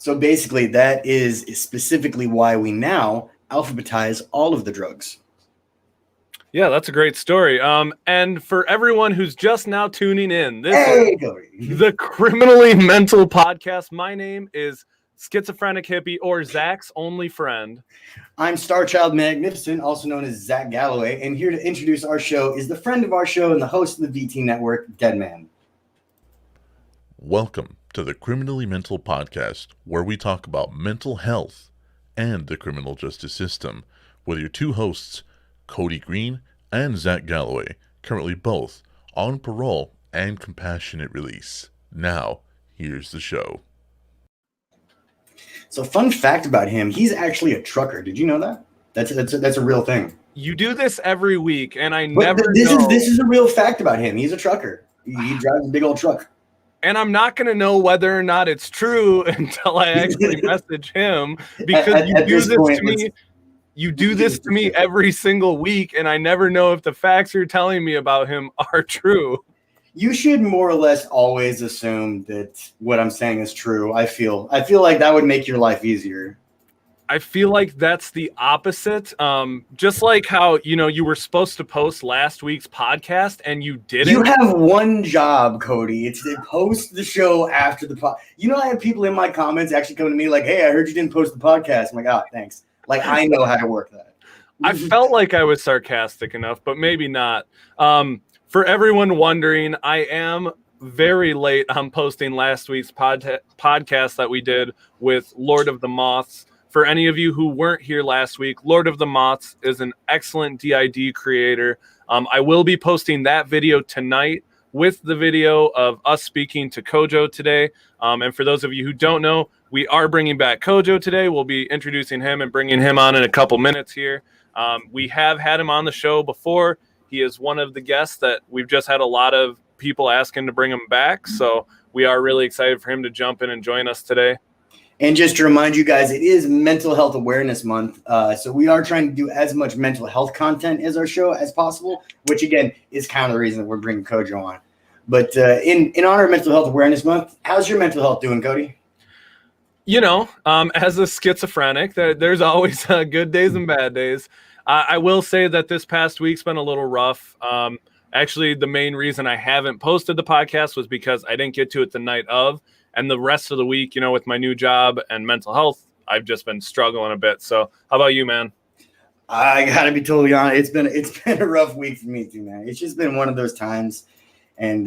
So basically, that is specifically why we now alphabetize all of the drugs. Yeah, that's a great story. And for everyone who's just now tuning in, this is the Criminally Mental Podcast. My name is Schizophrenic Hippie, or Zach's only friend. I'm Starchild Magnificent, also known as Zach Galloway, and here to introduce our show is the friend of our show and the host of the VT Network, Deadman. Welcome to the Criminally Mental Podcast, where we talk about mental health and the criminal justice system, with your two hosts, Cody Green and Zach Galloway, currently both on parole and compassionate release. Now, here's the show. So, fun fact about him, he's actually a trucker. Did you know that? That's a real thing. You do this every week, and This is a real fact about him. He's a trucker. He drives a big old truck. And I'm not going to know whether or not it's true until I actually message him, because you do this to me every single week, and I never know if the facts you're telling me about him are true. You should more or less always assume that what I'm saying is true. I feel like that would make your life easier. I feel like that's the opposite. Just like how, you were supposed to post last week's podcast and you didn't. You have one job, Cody. It's to post the show after the pod. I have people in my comments actually coming to me like, hey, I heard you didn't post the podcast. I'm like, oh, thanks. Like, I know how to work that. I felt like I was sarcastic enough, but maybe not. For everyone wondering, I am very late on posting last week's podcast that we did with Lord of the Moths. For any of you who weren't here last week, Lord of the Moths is an excellent DID creator. I will be posting that video tonight with the video of us speaking to Kojo today. And for those of you who don't know, we are bringing back Kojo today. We'll be introducing him and bringing him on in a couple minutes here. We have had him on the show before. He is one of the guests that we've just had a lot of people asking to bring him back. So we are really excited for him to jump in and join us today. And just to remind you guys, it is Mental Health Awareness Month. So we are trying to do as much mental health content as our show as possible, which, again, is kind of the reason that we're bringing Kojo on. But in honor of Mental Health Awareness Month, how's your mental health doing, Cody? As a schizophrenic, there's always good days and bad days. I will say that this past week's been a little rough. Actually, the main reason I haven't posted the podcast was because I didn't get to it the night of. And the rest of the week, with my new job and mental health, I've just been struggling a bit. So how about you, man? I got to be totally honest. It's been a rough week for me too, man. It's just been one of those times. And,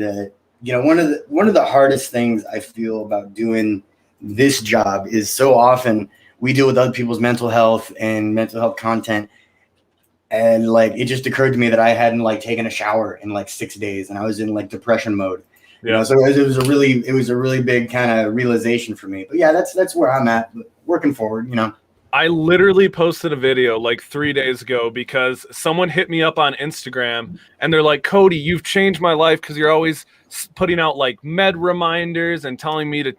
one of the hardest things I feel about doing this job is so often we deal with other people's mental health and mental health content. And it just occurred to me that I hadn't taken a shower in 6 days, and I was in depression mode. Yeah. So it was a really big kind of realization for me. But yeah, that's where I'm at, working forward, I literally posted a video 3 days ago because someone hit me up on Instagram and they're like, Cody, you've changed my life because you're always putting out med reminders and telling me to,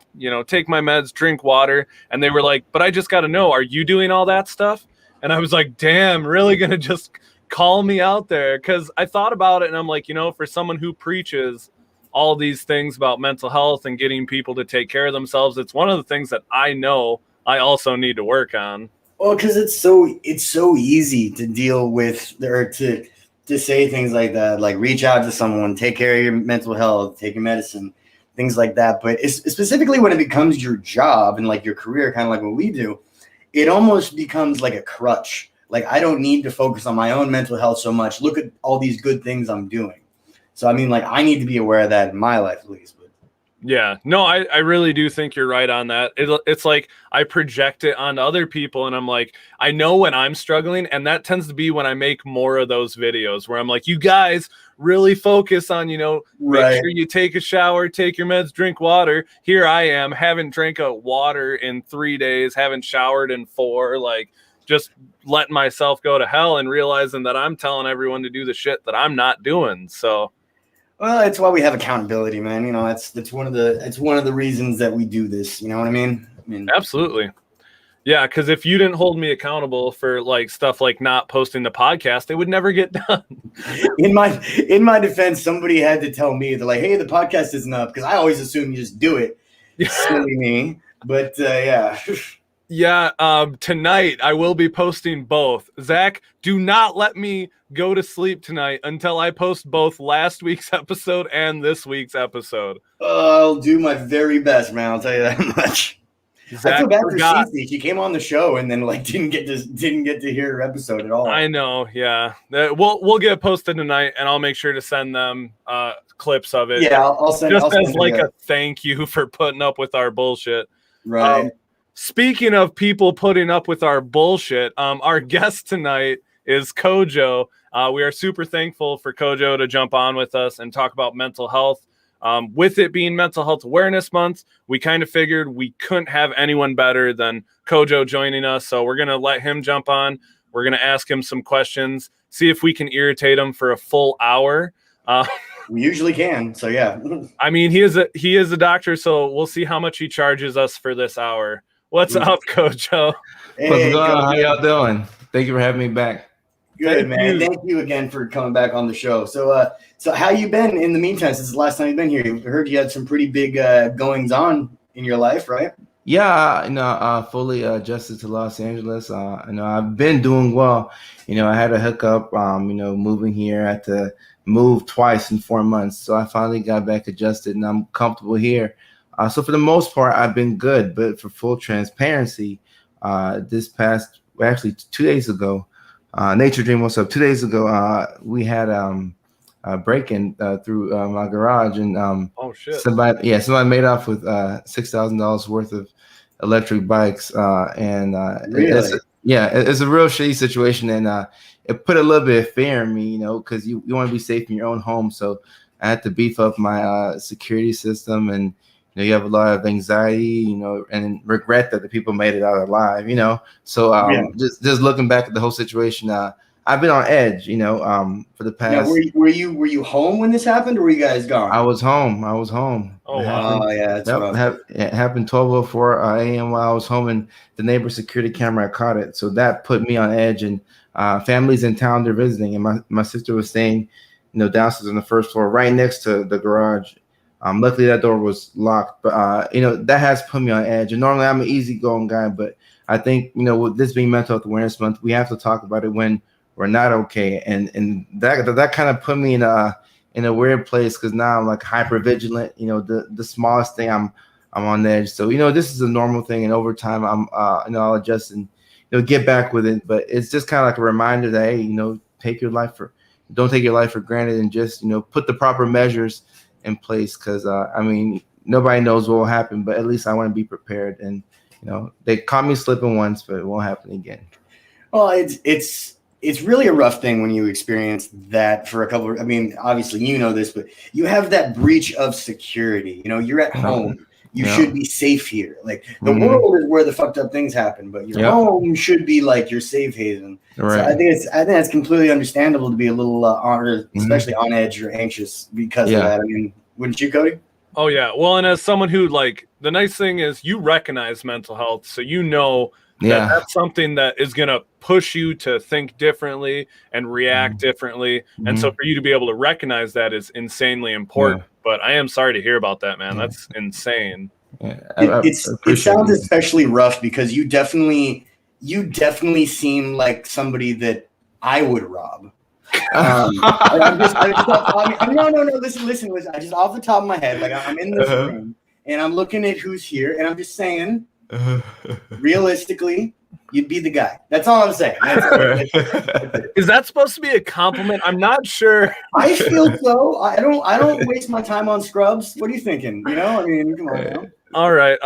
take my meds, drink water. And they were like, but I just got to know, are you doing all that stuff? And I was like, damn, really going to just call me out there? Because I thought about it and I'm like, for someone who preaches all these things about mental health and getting people to take care of themselves, it's one of the things that I know I also need to work on. Well, because it's so easy to deal with, or to say things like that, reach out to someone, take care of your mental health, take your medicine, things like that. But it's specifically when it becomes your job and your career, kind of like what we do, it almost becomes like a crutch. I don't need to focus on my own mental health so much. Look at all these good things I'm doing. So, I need to be aware of that in my life, at least. But yeah, no, I really do think you're right on that. It's like I project it on other people and I'm like, I know when I'm struggling, and that tends to be when I make more of those videos where I'm like, you guys really focus on, make sure you take a shower, take your meds, drink water. Here I am, haven't drank a water in 3 days, haven't showered in 4, just letting myself go to hell and realizing that I'm telling everyone to do the shit that I'm not doing. So well, it's why we have accountability, man. It's one of the reasons that we do this. You know what I mean? Absolutely. Yeah, because if you didn't hold me accountable for stuff like not posting the podcast, it would never get done. In my defense, somebody had to tell me, they're like, hey, the podcast isn't up, because I always assume you just do it. Silly me. But yeah. Yeah, tonight I will be posting both. Zach, do not let me go to sleep tonight until I post both last week's episode and this week's episode. I'll do my very best, man. I'll tell you that much. Zach I feel bad forgot. for Cece. She came on the show and then like didn't get to hear her episode at all. I know, yeah. We'll get it posted tonight, and I'll make sure to send them clips of it. Yeah, I'll send. Just I'll send as like a thank you for putting up with our bullshit. Right. Speaking of people putting up with our bullshit, our guest tonight is Kojo. We are super thankful for Kojo to jump on with us and talk about mental health. With it being Mental Health Awareness Month, we kind of figured we couldn't have anyone better than Kojo joining us. So we're going to let him jump on. We're going to ask him some questions, see if we can irritate him for a full hour. We usually can. So yeah. I mean, he is a doctor, so we'll see how much he charges us for this hour. What's up, Kojo? Hey, What's going on? How y'all doing? Thank you for having me back. Good, man. Thank you again for coming back on the show. So, so how you been in the meantime since the last time you've been here? I heard you had some pretty big goings on in your life, right? Yeah, fully adjusted to Los Angeles. I've been doing well. I had a hookup. Moving here. I had to move twice in 4 months, so I finally got back adjusted, and I'm comfortable here. So for the most part, I've been good. But for full transparency, actually 2 days ago, Nature Dream, what's up? 2 days ago, we had a break-in through my garage, and oh shit! Somebody made off with $6,000 worth of electric bikes, and really? it's a real shitty situation, and it put a little bit of fear in me, because you want to be safe in your own home. So I had to beef up my security system, and you have a lot of anxiety, and regret that the people made it out alive, So just looking back at the whole situation, I've been on edge, for the past. Now, were you home when this happened, or were you guys gone? I was home. Oh, wow. Yeah, it happened 12:04 a.m. while I was home, and the neighbor security camera caught it. So that put me on edge. And families in town, they're visiting, and my sister was staying, downstairs on the first floor, right next to the garage. Luckily that door was locked, but that has put me on edge. And normally I'm an easygoing guy, but I think with this being Mental Health Awareness Month, we have to talk about it when we're not okay, and that kind of put me in a weird place, because now I'm like hyper vigilant. The smallest thing I'm on edge. So this is a normal thing, and over time I'll adjust and get back with it. But it's just kind of like a reminder that hey, don't take your life for granted, and just put the proper measures in place, because nobody knows what will happen, but at least I want to be prepared. And they caught me slipping once, but it won't happen again. Well, it's really a rough thing when you experience that for a couple of, obviously this, but you have that breach of security. You're at home. You should be safe here. Like the world is where the fucked up things happen, but your home should be like your safe haven. Right. So I think it's completely understandable to be a little especially on edge or anxious because of that. Wouldn't you, Cody? Oh yeah. Well, and as someone who the nice thing is you recognize mental health, so that's something that is going to push you to think differently and react differently. And so for you to be able to recognize that is insanely important. But I am sorry to hear about that, man. That's insane. Yeah, it sounds especially rough because you definitely seem like somebody that I would rob. No. Listen. I just off the top of my head, like I'm in this room and I'm looking at who's here, and I'm just saying, realistically, you'd be the guy. That's all I'm saying. Is that supposed to be a compliment? I'm not sure. I feel so. I don't waste my time on scrubs. What are you thinking? Come on now. All right.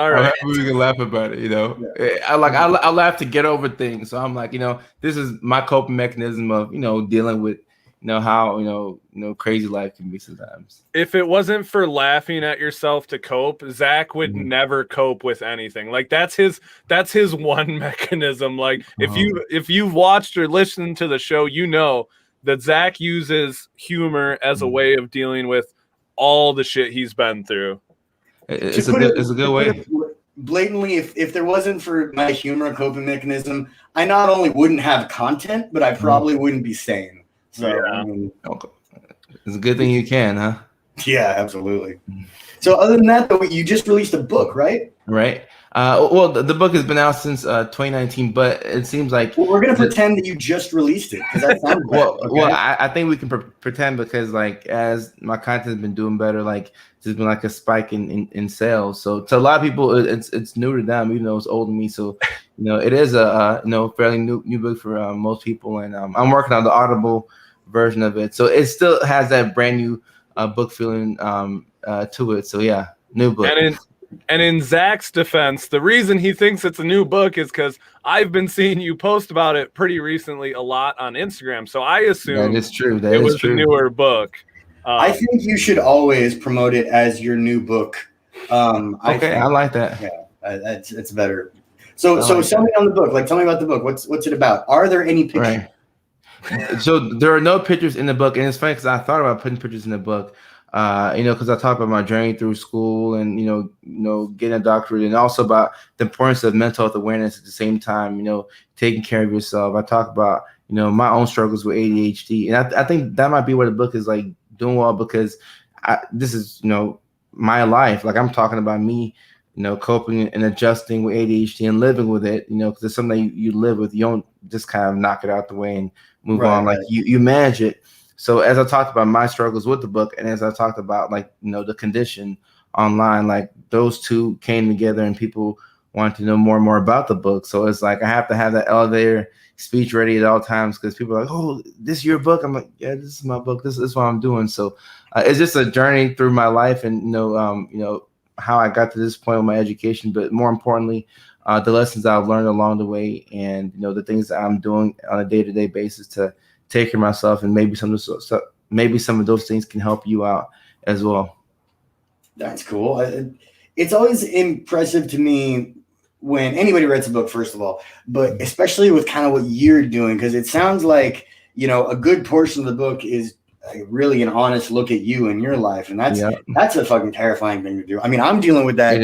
We can laugh about it. I laugh to get over things. So I'm like, this is my coping mechanism of dealing with how crazy life can be sometimes. If it wasn't for laughing at yourself to cope, Zach would never cope with anything. Like that's his one mechanism. Like if you've watched or listened to the show, that Zach uses humor as a way of dealing with all the shit he's been through. It's a good way. Blatantly, if there wasn't for my humor coping mechanism, I not only wouldn't have content, but I probably wouldn't be sane. So it's a good thing you can, huh? Yeah, absolutely. So other than that, though, you just released a book, right? Right. Well, the book has been out since 2019, but it seems like Well, we're gonna pretend that you just released it because that sounds well, bad, okay? well, I think we can pretend because like as my content's been doing better, like there's been like a spike in sales. So to a lot of people, it's new to them, even though it's old to me. So it is a fairly new book for most people, and I'm working on the Audible version of it, so it still has that brand new book feeling to it. So yeah, new book. And in Zach's defense, the reason he thinks it's a new book is because I've been seeing you post about it pretty recently a lot on Instagram. So I assume that is true. It was a newer book. I think you should always promote it as your new book. I like that. Yeah, it's better. So tell me on the book. Like, tell me about the book. What's it about? Are there any pictures? Right. So there are no pictures in the book, and it's funny because I thought about putting pictures in the book. Because I talk about my journey through school and getting a doctorate, and also about the importance of mental health awareness at the same time. Taking care of yourself. I talk about my own struggles with ADHD, and I think that might be where the book is like doing well, because this is my life. Like I'm talking about me, coping and adjusting with ADHD and living with it. Because it's something that you live with. You don't just kind of knock it out the way and move on. Like you manage it. So as I talked about my struggles with the book, and as I talked about the condition online, like those two came together, and people wanted to know more and more about the book. So it's like I have to have that elevator speech ready at all times, because people are like, "Oh, this is your book?" I'm like, "Yeah, this is my book. This is what I'm doing." So it's just a journey through my life, and how I got to this point with my education, but more importantly, the lessons I've learned along the way, and the things that I'm doing on a day-to-day basis to take care of myself, and maybe some of those things can help you out as well. That's cool. It's always impressive to me when anybody writes a book, first of all, but especially with kind of what you're doing, because it sounds like a good portion of the book is really an honest look at you and your life, and that's a fucking terrifying thing to do. I mean, I'm dealing with that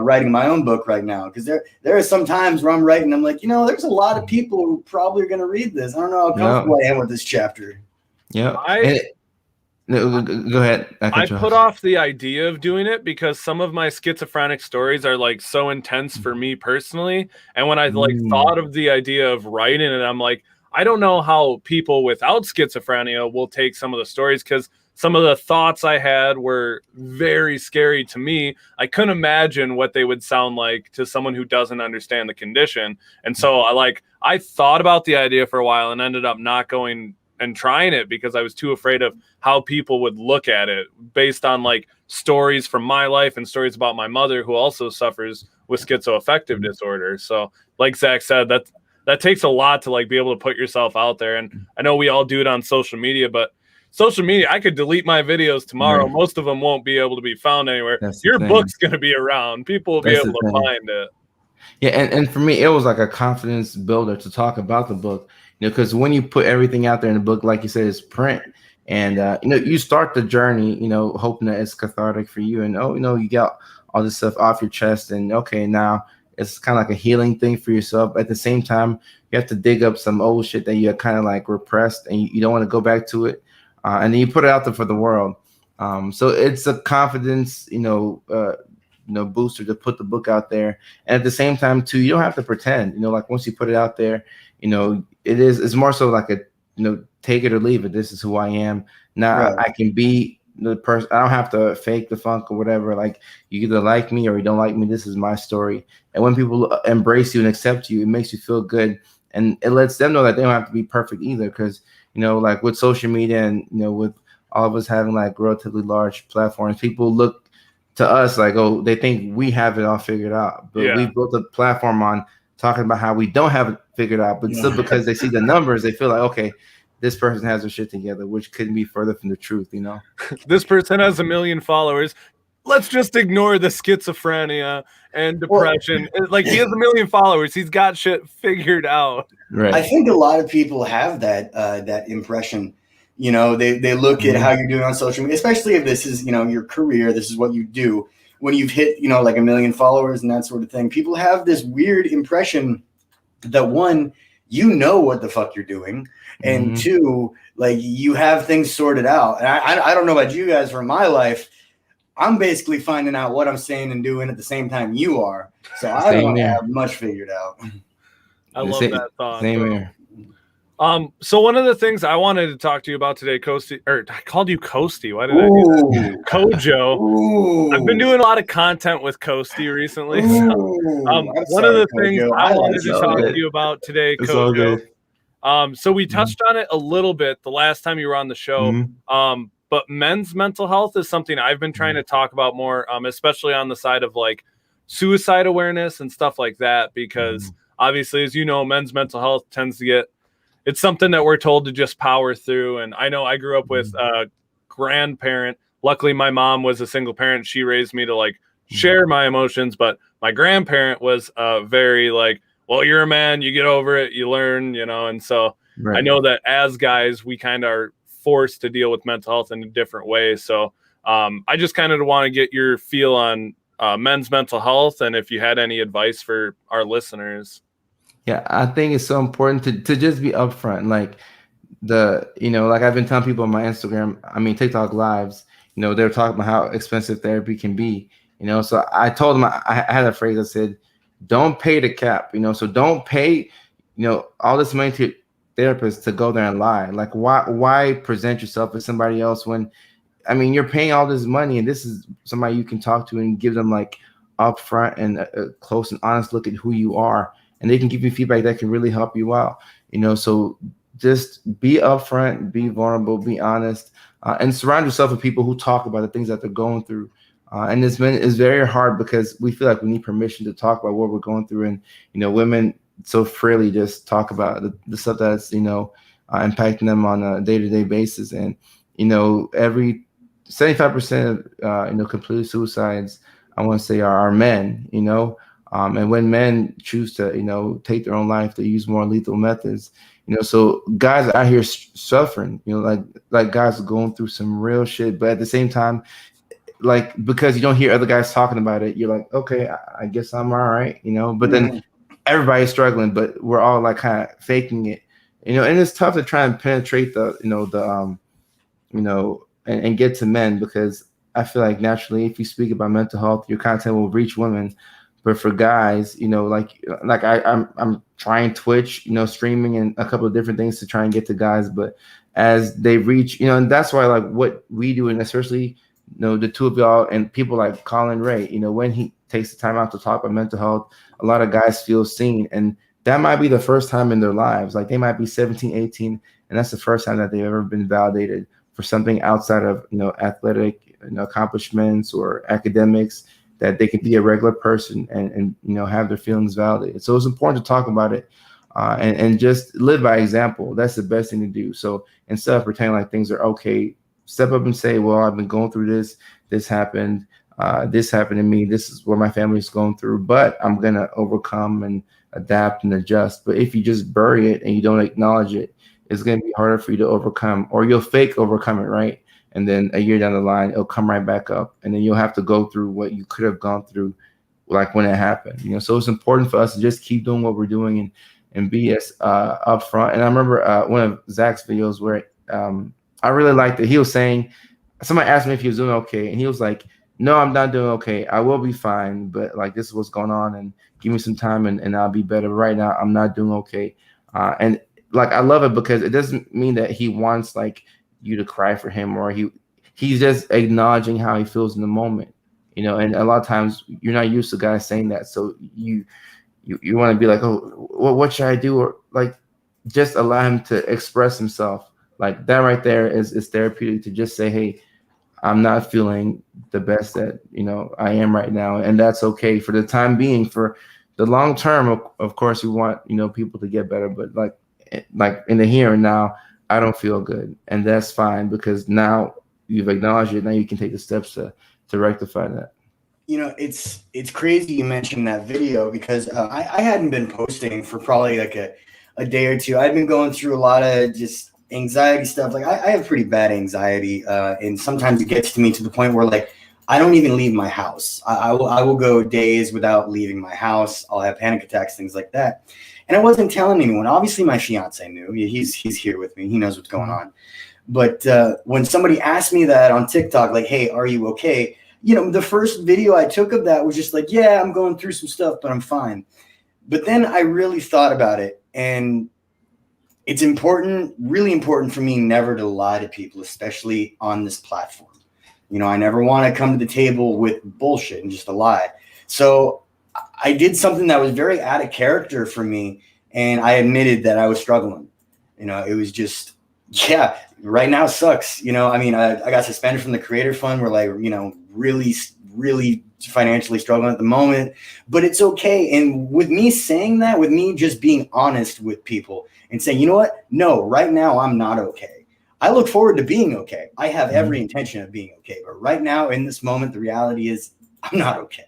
writing my own book right now, because there are some times where I'm writing, I'm like, there's a lot of people who probably are going to read this. I don't know how comfortable I am with this chapter. Yeah. Go ahead. I put off the idea of doing it because some of my schizophrenic stories are like so intense for me personally, and when I thought of the idea of writing it, I'm like, I don't know how people without schizophrenia will take some of the stories, because some of the thoughts I had were very scary to me. I couldn't imagine what they would sound like to someone who doesn't understand the condition. And so I thought about the idea for a while and ended up not going and trying it, because I was too afraid of how people would look at it based on stories from my life and stories about my mother, who also suffers with schizoaffective disorder. So like Zach said, that takes a lot to be able to put yourself out there. And I know we all do it on social media, but social media, I could delete my videos tomorrow. Right. Most of them won't be able to be found anywhere. Your book's going to be around. People will be able to find it. Yeah. And for me, it was like a confidence builder to talk about the book, because when you put everything out there in the book, like you said, it's print. And, you start the journey, hoping that it's cathartic for you. And, you got all this stuff off your chest, and okay, now it's kind of like a healing thing for yourself. At the same time, you have to dig up some old shit that you kind of repressed, and you don't want to go back to it. And then you put it out there for the world. So it's a confidence, booster to put the book out there. And at the same time too, you don't have to pretend, once you put it out there, it's more so like a, take it or leave it. This is who I am. Now right. I can be the person. I don't have to fake the funk or whatever. You either like me or you don't like me. This is my story. And when people embrace you and accept you, it makes you feel good. And it lets them know that they don't have to be perfect either. Because, with social media and, with all of us having relatively large platforms, people look to us they think we have it all figured out. But we built a platform on talking about how we don't have it figured out. But still, because they see the numbers, they feel like, okay, this person has their shit together, which couldn't be further from the truth, This person has 1 million followers. Let's just ignore the schizophrenia and depression. He has 1 million followers. He's got shit figured out. Right. I think a lot of people have that impression. They look at how you're doing on social media, especially if this is, your career, this is what you do. When you've hit, 1 million followers and that sort of thing, people have this weird impression that one, what the fuck you're doing. And two, you have things sorted out. And I don't know about you guys, for my life, I'm basically finding out what I'm saying and doing at the same time you are. So I don't have much figured out. I love that thought. Same here. So one of the things I wanted to talk to you about today, Kosti, or I called you Kosti. Why did I do that? Kojo. Ooh. I've been doing a lot of content with Kosti recently. So, one of the things I wanted to talk to you about today, Kojo. So we touched on it a little bit the last time you were on the show. But men's mental health is something I've been trying to talk about more, especially on the side of like suicide awareness and stuff like that, because obviously, as you know, men's mental health tends to get, it's something that we're told to just power through. And I know I grew up with a grandparent. Luckily, my mom was a single parent. She raised me to like share my emotions, but my grandparent was very like, well, you're a man, you get over it, you learn, you know. And so I know that as guys, we kind of are forced to deal with mental health in a different way. So I just kind of want to get your feel on men's mental health and if you had any advice for our listeners. Yeah, I think it's so important to just be upfront. Like like I've been telling people on my Instagram, TikTok lives, they're talking about how expensive therapy can be, so I told them, I had a phrase that said, don't pay the cap, so don't pay, all this money to therapists to go there and lie. Like, why present yourself as somebody else when, you're paying all this money and this is somebody you can talk to and give them like upfront and a close and honest look at who you are. And they can give you feedback that can really help you out, so just be upfront, be vulnerable, be honest, and surround yourself with people who talk about the things that they're going through. And it's very hard because we feel like we need permission to talk about what we're going through. And, women so freely just talk about the stuff that's, impacting them on a day-to-day basis. And, every 75% of, completed suicides, I want to say are men, and when men choose to, take their own life, they use more lethal methods, so guys out here suffering, like guys are going through some real shit, but at the same time, like, because you don't hear other guys talking about it, you're like, okay, I guess I'm all right, but then everybody's struggling, but we're all like kind of faking it, and it's tough to try and penetrate and get to men, because I feel like naturally, if you speak about mental health, your content will reach women. But for guys, like I'm trying Twitch, streaming and a couple of different things to try and get to guys. But as they reach, and that's why like what we do, and especially, the two of y'all and people like Colin Ray, when he takes the time out to talk about mental health, a lot of guys feel seen. And that might be the first time in their lives. Like they might be 17, 18, and that's the first time that they've ever been validated for something outside of, athletic accomplishments or academics, that they can be a regular person and have their feelings validated. So it's important to talk about it and just live by example. That's the best thing to do. So instead of pretending like things are okay, step up and say, well, I've been going through this. This happened to me. This is what my family's going through, but I'm going to overcome and adapt and adjust. But if you just bury it and you don't acknowledge it, it's going to be harder for you to overcome, or you'll fake overcome it, right? And then a year down the line, it'll come right back up. And then you'll have to go through what you could have gone through, like when it happened. So it's important for us to just keep doing what we're doing and be as upfront. And I remember one of Zach's videos where I really liked it. He was saying, somebody asked me if he was doing okay. And he was like, no, I'm not doing okay. I will be fine. But like, this is what's going on. And give me some time and I'll be better. Right now, I'm not doing okay. And like, I love it because it doesn't mean that he wants like you to cry for him, or he's just acknowledging how he feels in the moment, and a lot of times you're not used to guys saying that. So you want to be like, oh, well, what should I do? Or like, just allow him to express himself. Like that right there is therapeutic, to just say, hey, I'm not feeling the best that, I am right now. And that's okay for the time being. For the long term, of course, we want, people to get better, but like in the here and now, I don't feel good, and that's fine, because now you've acknowledged it. Now you can take the steps to rectify that. It's crazy you mentioned that video, because I hadn't been posting for probably like a day or two. I've been going through a lot of just anxiety stuff. Like I have pretty bad anxiety, and sometimes it gets to me to the point where like I don't even leave my house. I will go days without leaving my house. I'll have panic attacks, things like that. And I wasn't telling anyone. Obviously, my fiance knew. He's here with me. He knows what's going on. But when somebody asked me that on TikTok, like, hey, are you okay? the first video I took of that was just like, yeah, I'm going through some stuff, but I'm fine. But then I really thought about it, and it's important, really important for me never to lie to people, especially on this platform. I never want to come to the table with bullshit and just a lie. So I did something that was very out of character for me, and I admitted that I was struggling. It was just, yeah, right now sucks. I got suspended from the Creator Fund. We're like, really, really financially struggling at the moment, but it's okay. And with me saying that, with me just being honest with people and saying, you know what? No, right now I'm not okay. I look forward to being okay. I have every intention of being okay. But right now in this moment, the reality is I'm not okay.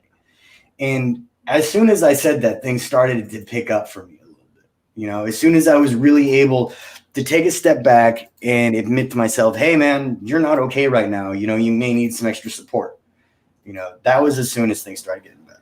And as soon as I said that, things started to pick up for me a little bit. As soon as I was really able to take a step back and admit to myself, hey, man, you're not okay right now. You may need some extra support. That was as soon as things started getting better.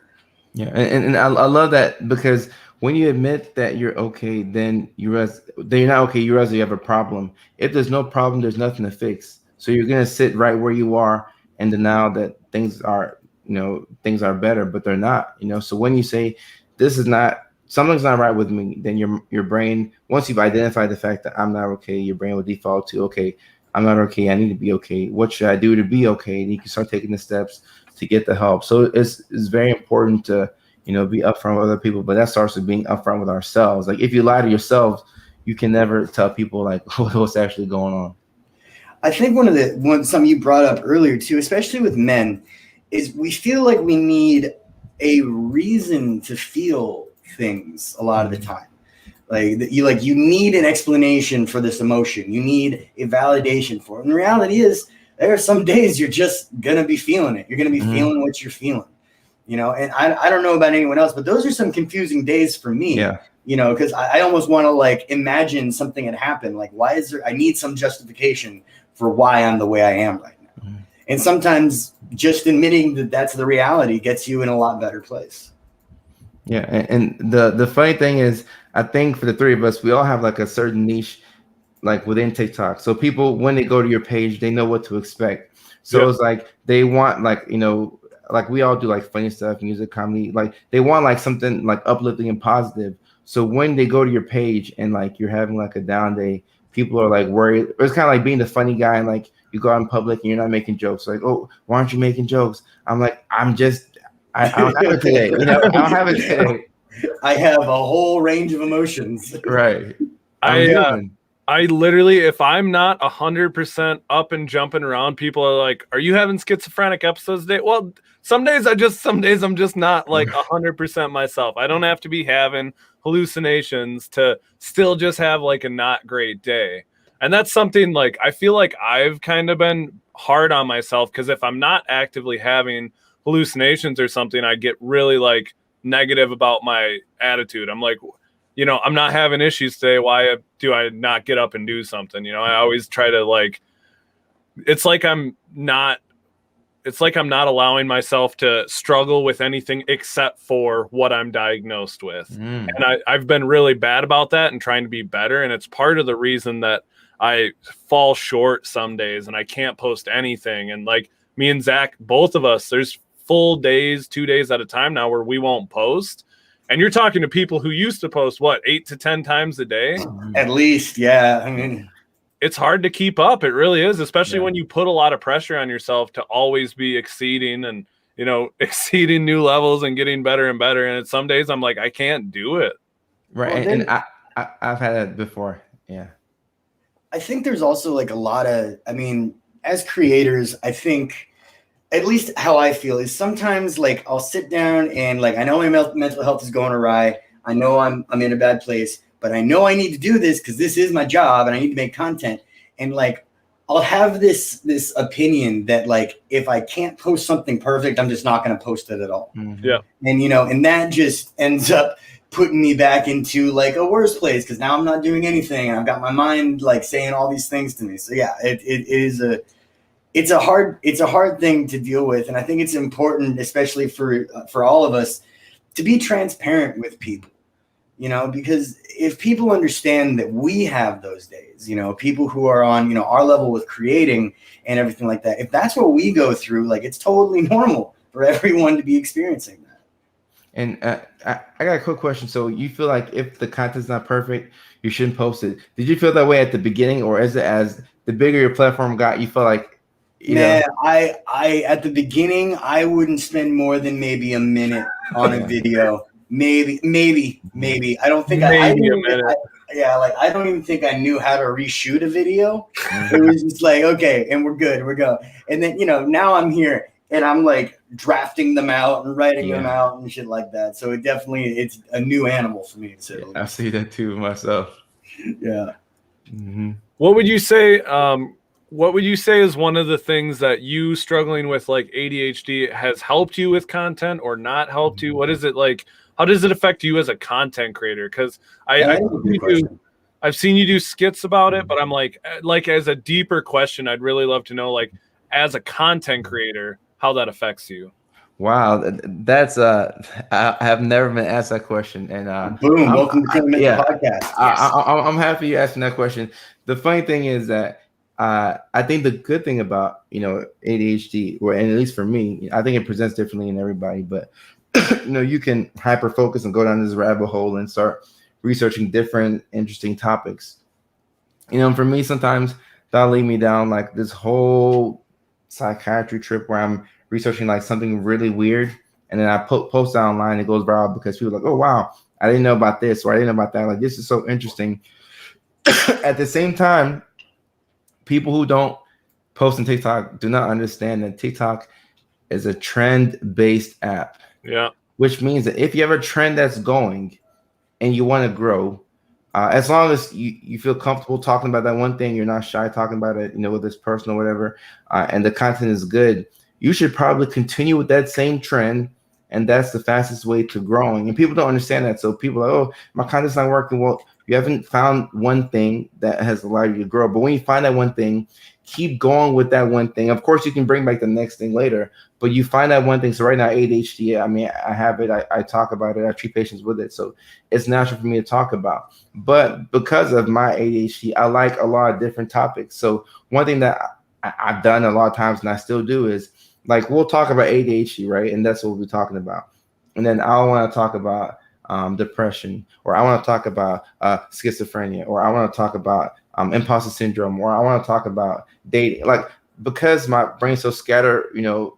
Yeah. And I love that, because when you admit that you're okay, then you realize that you're not okay. You realize you have a problem. If there's no problem, there's nothing to fix. So you're going to sit right where you are and deny that things are better, but they're not, So when you say something's not right with me, then your brain, once you've identified the fact that I'm not okay, your brain will default to, okay, I'm not okay. I need to be okay. What should I do to be okay? And you can start taking the steps to get the help. So it's very important to, be upfront with other people, but that starts with being upfront with ourselves. Like if you lie to yourselves, you can never tell people like what's actually going on. I think something you brought up earlier too, especially with men, is we feel like we need a reason to feel things a lot of the time. You need an explanation for this emotion. You need a validation for it. And the reality is there are some days you're just going to be feeling it. You're going to be feeling what you're feeling, and I don't know about anyone else, but those are some confusing days for me, because I almost want to imagine something had happened. Like, I need some justification for why I'm the way I am right now. And sometimes just admitting that that's the reality gets you in a lot better place. Yeah. And the funny thing is, I think for the three of us, we all have a certain niche, within TikTok. So people, when they go to your page, they know what to expect. So it's they want we all do funny stuff, music, comedy. They want something uplifting and positive. So when they go to your page and you're having a down day, people are worried. It's kind of like being the funny guy and you go out in public and you're not making jokes. Oh, why aren't you making jokes? I'm I don't have it today. I don't have it today. I have a whole range of emotions. Right. I literally, if I'm not 100% up and jumping around, people are like, "Are you having schizophrenic episodes today?" Well, some days I'm just not 100% myself. I don't have to be having hallucinations to still just have a not great day. And that's something I feel like I've kind of been hard on myself, because if I'm not actively having hallucinations or something, I get really negative about my attitude. I'm I'm not having issues today. Why do I not get up and do something? I always try to it's like I'm not allowing myself to struggle with anything except for what I'm diagnosed with. And I've been really bad about that and trying to be better. And it's part of the reason that I fall short some days and I can't post anything. And me and Zach, both of us, there's full days, 2 days at a time now where we won't post. And you're talking to people who used to post 8 to 10 times a day? At least, yeah. I mean, it's hard to keep up. It really is, especially when you put a lot of pressure on yourself to always be exceeding and, exceeding new levels and getting better and better. And some days I'm I can't do it. Right. Well, and I've had that before. Yeah. I think there's also a lot of, as creators, I think, at least how I feel is sometimes I'll sit down and I know my mental health is going awry. I know I'm in a bad place, but I know I need to do this because this is my job and I need to make content. And I'll have this opinion that if I can't post something perfect, I'm just not going to post it at all. Mm-hmm. Yeah. And and that just ends up putting me back into a worse place, because now I'm not doing anything and I've got my mind saying all these things to me. So yeah, it's a hard thing to deal with. And I think it's important, especially for all of us, to be transparent with people. because if people understand that we have those days, people who are on, our level with creating and everything like that, if that's what we go through, like, it's totally normal for everyone to be experiencing that. And I got a quick question. So you feel like if the content's not perfect, you shouldn't post it. Did you feel that way at the beginning, or as the bigger your platform got, you feel like, I at the beginning, I wouldn't spend more than maybe a minute on a video. Maybe. I don't think I don't even think I knew how to reshoot a video. It was just like, okay, and we're good, we're go. And then, now I'm here and I'm like drafting them out and writing them out and shit like that. So it's a new animal for me to say. I see that too myself. Yeah. Mm-hmm. What would you say? What would you say is one of the things that you struggling with like ADHD has helped you with content or not helped you? What is it like? How does it affect you as a content creator? Because I've seen you do skits about it, but I'm like as a deeper question, I'd really love to know, like, as a content creator, how that affects you. Wow, that's I have never been asked that question, and boom, welcome to the podcast. Yes. I'm happy you asking that question. The funny thing is that I think the good thing about ADHD, or and at least for me, I think it presents differently in everybody, but you can hyper focus and go down this rabbit hole and start researching different interesting topics. For me, sometimes that'll lead me down like this whole psychiatry trip where I'm researching like something really weird, and then I post it online. It goes viral because people are like, oh wow, I didn't know about this, or I didn't know about that. Like, this is so interesting. At the same time, people who don't post on TikTok do not understand that TikTok is a trend-based app. Yeah. Which means that if you have a trend that's going and you want to grow, as long as you feel comfortable talking about that one thing, you're not shy talking about it, with this person or whatever, and the content is good, you should probably continue with that same trend, and that's the fastest way to growing. And people don't understand that. So people are like, oh, my content's not working. Well, you haven't found one thing that has allowed you to grow. But when you find that one thing, keep going with that one thing. Of course, you can bring back the next thing later, but you find that one thing. So right now, ADHD, I mean, I have it. I talk about it. I treat patients with it. So it's natural for me to talk about. But because of my ADHD, I like a lot of different topics. So one thing that I've done a lot of times, and I still do, is like, we'll talk about ADHD, right? And that's what we'll be talking about. And then I want to talk about depression, or I want to talk about schizophrenia, or I want to talk about imposter syndrome, or I want to talk about dating. Like, because my brain's so scattered,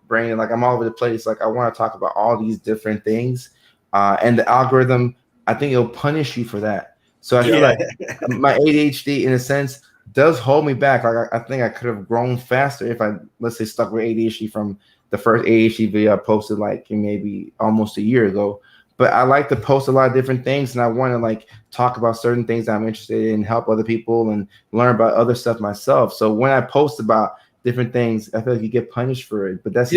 brain, like I'm all over the place. Like, I want to talk about all these different things. And the algorithm, I think it'll punish you for that. So I feel like my ADHD, in a sense, does hold me back. Like, I think I could have grown faster if I, let's say, stuck with ADHD from the first ADHD video I posted like maybe almost a year ago. But I like to post a lot of different things, and I want to like talk about certain things that I'm interested in, help other people, and learn about other stuff myself. So when I post about different things, I feel like you get punished for it. But that's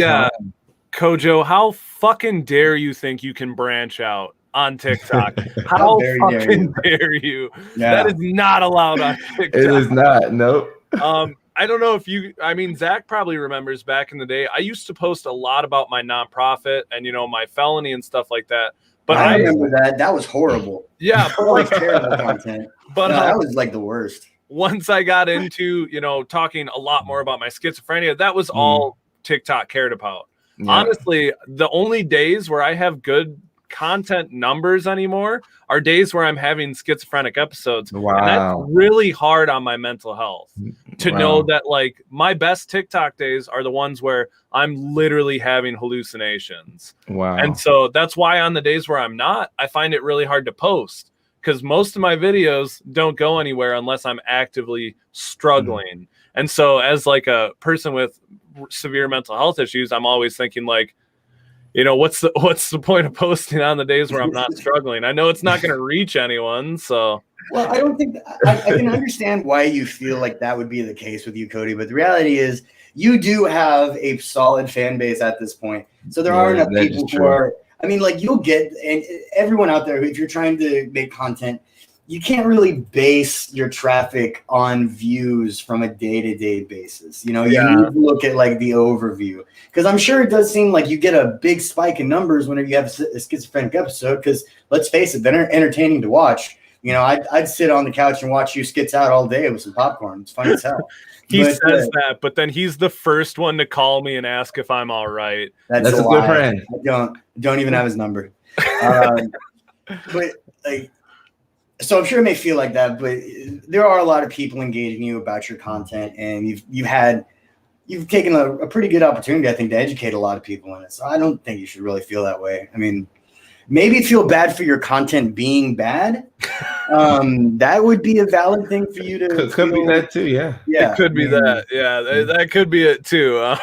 Kojo, how fucking dare you think you can branch out on TikTok? How fucking dare you? Yeah. That is not allowed on TikTok. It is not. Nope. I don't know if Zach probably remembers back in the day, I used to post a lot about my nonprofit and, my felony and stuff like that. But I remember that. That was horrible. Yeah. But like terrible content. But that was like the worst. Once I got into, talking a lot more about my schizophrenia, that was all TikTok cared about. Yeah. Honestly, the only days where I have good content numbers anymore are days where I'm having schizophrenic episodes. Wow. And that's really hard on my mental health to know that, like, my best TikTok days are the ones where I'm literally having hallucinations. Wow. And so that's why on the days where I'm not, I find it really hard to post, because most of my videos don't go anywhere unless I'm actively struggling. And so as like a person with severe mental health issues, I'm always thinking like, what's the point of posting on the days where I'm not struggling? I know it's not going to reach anyone. So, well, I don't think I can understand why you feel like that would be the case with you, Cody. But the reality is, you do have a solid fan base at this point. So there are enough people who are. I mean, like, you'll get, and everyone out there, if you're trying to make content, you can't really base your traffic on views from a day-to-day basis. You know, you need to look at like the overview, because I'm sure it does seem like you get a big spike in numbers whenever you have a schizophrenic episode, because let's face it, they're entertaining to watch. You know, I'd sit on the couch and watch you skits out all day with some popcorn. It's funny as hell. He says that, but then he's the first one to call me and ask if I'm all right. That's a good friend. I don't even have his number. But like, so I'm sure it may feel like that, but there are a lot of people engaging you about your content, and you've taken a pretty good opportunity, I think, to educate a lot of people in it. So I don't think you should really feel that way. I mean, maybe feel bad for your content being bad. That would be a valid thing for you to. Could be that too, yeah. Yeah, it could be that. Yeah, that could be it too.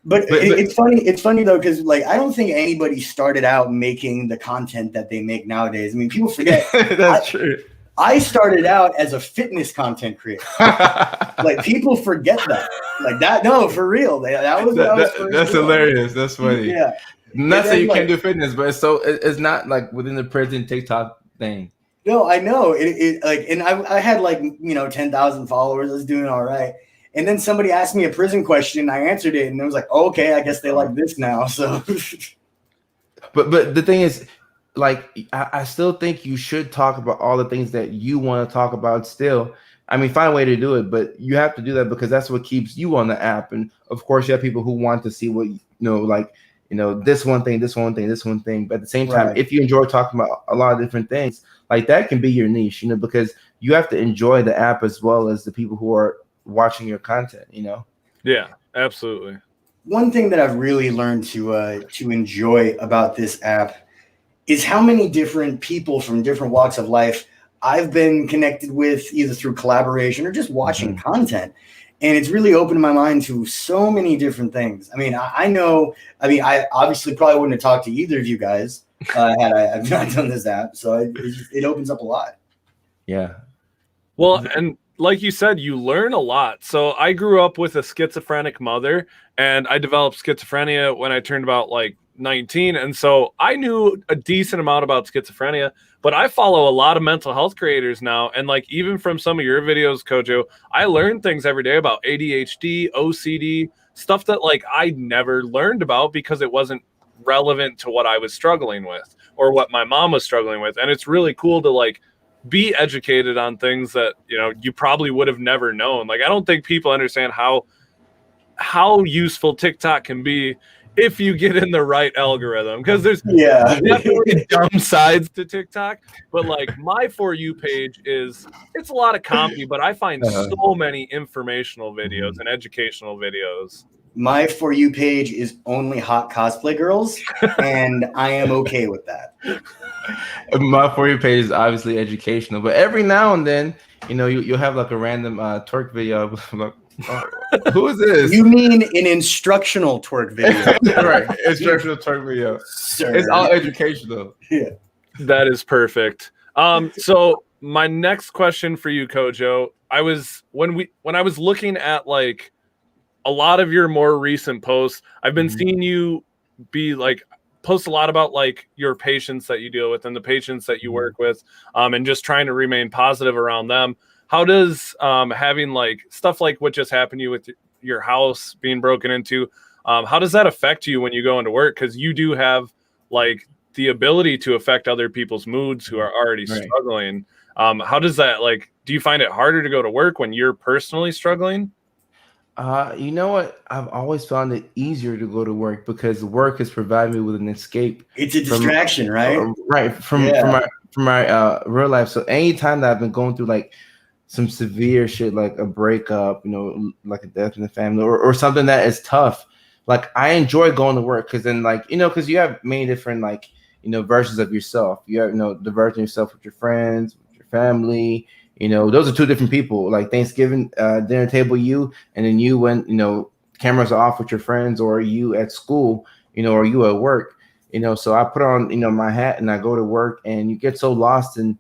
But it's funny. It's funny though, because like I don't think anybody started out making the content that they make nowadays. I mean, people forget. That's true. I started out as a fitness content creator. Like people forget that. Like that. No, for real. That's hilarious. That's funny. Yeah. Not saying you can't do fitness, but it's not like within the present TikTok thing. No, I know it like, and I had like 10,000 followers. I was doing all right. And then somebody asked me a prison question. I answered it, and it was like, oh, okay, I guess they like this now. So, but the thing is, like, I still think you should talk about all the things that you want to talk about. Still, I mean, find a way to do it, but you have to do that because that's what keeps you on the app. And of course, you have people who want to see what this one thing, this one thing, this one thing. But at the same time, Right. If you enjoy talking about a lot of different things, like that can be your niche, because you have to enjoy the app as well as the people who are watching your content. Yeah, absolutely. one thing that I've really learned to enjoy about this app is how many different people from different walks of life I've been connected with, either through collaboration or just watching content. And it's really opened my mind to so many different things. I mean, I obviously probably wouldn't have talked to either of you guys had I not done this app. So it opens up a lot. Yeah. Well, and like you said, you learn a lot. So I grew up with a schizophrenic mother, and I developed schizophrenia when I turned about like 19. And so I knew a decent amount about schizophrenia, but I follow a lot of mental health creators now. And like, even from some of your videos, Kojo, I learn things every day about ADHD, OCD, stuff that like I never learned about because it wasn't relevant to what I was struggling with or what my mom was struggling with. And it's really cool to like be educated on things that, you probably would have never known. Like, I don't think people understand how useful TikTok can be if you get in the right algorithm, because there's definitely dumb sides to TikTok, but like my For You page it's a lot of comedy, but I find so many informational videos and educational videos. My For You page is only hot cosplay girls, and I am okay with that. My For You page is obviously educational, but every now and then, you'll have like a random twerk video. Who is this? You mean an instructional twerk video? Right, instructional twerk video. Sir. It's all educational. Yeah, that is perfect. So my next question for you, Kojo, when I was looking at like a lot of your more recent posts, I've been seeing you be like post a lot about like your patients that you deal with and the patients that you work with, and just trying to remain positive around them. How does having like stuff like what just happened to you with your house being broken into, how does that affect you when you go into work? Because you do have like the ability to affect other people's moods who are already struggling. How does that, like, do you find it harder to go to work when you're personally struggling? You know what? I've always found it easier to go to work because work has provided me with an escape. It's a distraction, right? Right. From my real life. So anytime that I've been going through like some severe shit, like a breakup, like a death in the family or something that is tough, like I enjoy going to work because then like, because you have many different like, versions of yourself. You have, the version of yourself with your friends, with your family. Those are two different people. Like Thanksgiving dinner table, you, and then you when cameras are off with your friends, or you at school, or you at work. So I put on my hat and I go to work, and you get so lost in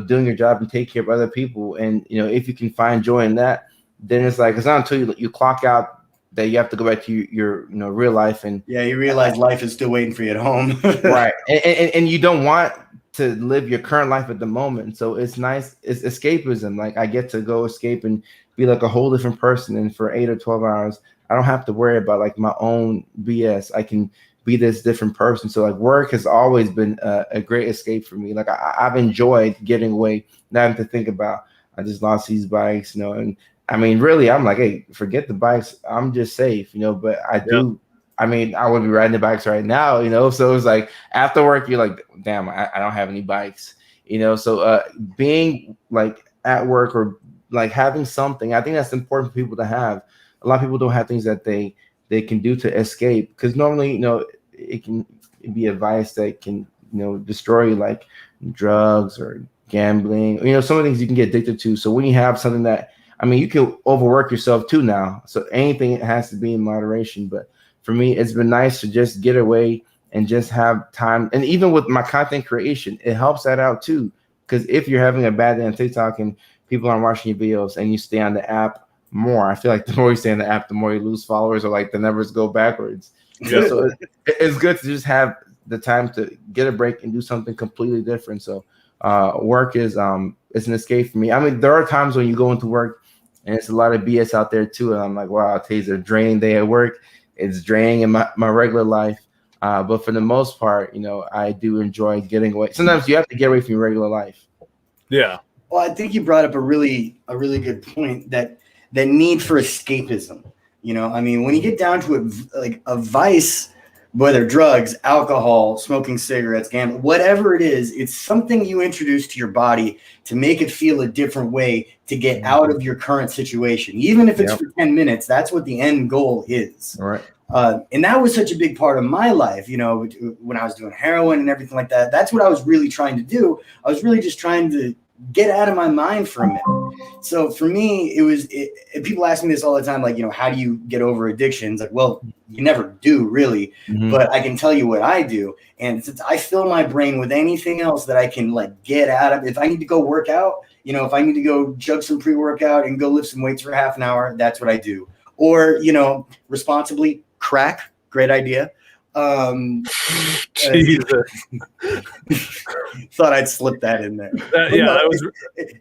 doing your job and take care of other people. And if you can find joy in that, then it's like it's not until you clock out that you have to go back to your real life. And you realize life is still waiting for you at home. Right. And you don't want to live your current life at the moment. So it's nice. It's escapism. Like I get to go escape and be like a whole different person. And for 8 or 12 hours, I don't have to worry about like my own BS. I can be this different person. So like work has always been a great escape for me. Like I've enjoyed getting away, not having to think about, I just lost these bikes, you know, and I mean, really, I'm like, hey, forget the bikes. I'm just safe, you know, but I do. I mean, I would be riding the bikes right now, you know, so it's like after work, you're like, damn, I don't have any bikes, you know, so being like at work or like having something, I think that's important for people to have. A lot of people don't have things that they can do to escape, because normally, you know, it can be advice that can, you know, destroy you, like drugs or gambling, you know, some of the things you can get addicted to. So when you have something that, I mean, you can overwork yourself too now. So anything has to be in moderation. But for me, it's been nice to just get away and just have time. And even with my content creation, it helps that out too. Because if you're having a bad day on TikTok and people aren't watching your videos and you stay on the app more, I feel like the more you stay on the app, the more you lose followers, or like the numbers go backwards. Yeah. So it's good to just have the time to get a break and do something completely different. So work is it's an escape for me. I mean, there are times when you go into work and it's a lot of BS out there too. And I'm like, wow, today's a draining day at work. It's draining in my regular life. But for the most part, you know, I do enjoy getting away. Sometimes you have to get away from your regular life. Yeah. Well, I think you brought up a really good point, that need for escapism. You know, I mean, when you get down to it, like a vice, whether drugs, alcohol, smoking cigarettes, gambling, whatever it is, it's something you introduce to your body to make it feel a different way to get out of your current situation. Even if it's for 10 minutes, that's what the end goal is. All right. And that was such a big part of my life, you know, when I was doing heroin and everything like that. That's what I was really trying to do. I was really just trying to get out of my mind for a minute. So for me, people ask me this all the time, like, you know, how do you get over addictions? Like, well, you never do really, but I can tell you what I do. And since I fill my brain with anything else that I can like get out of, if I need to go work out, you know, if I need to go chug some pre-workout and go lift some weights for half an hour, that's what I do. Or, you know, responsibly crack, great idea. Jesus. Thought I'd slip that in there.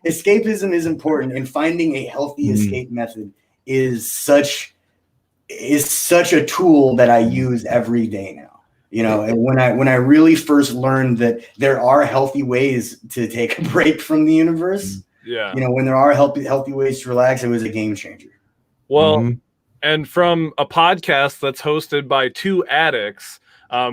Escapism is important, and finding a healthy escape method is such a tool that I use every day now. You know, and when I really first learned that there are healthy ways to take a break from the universe, you know, when there are healthy ways to relax, it was a game changer. Well, and from a podcast that's hosted by two addicts,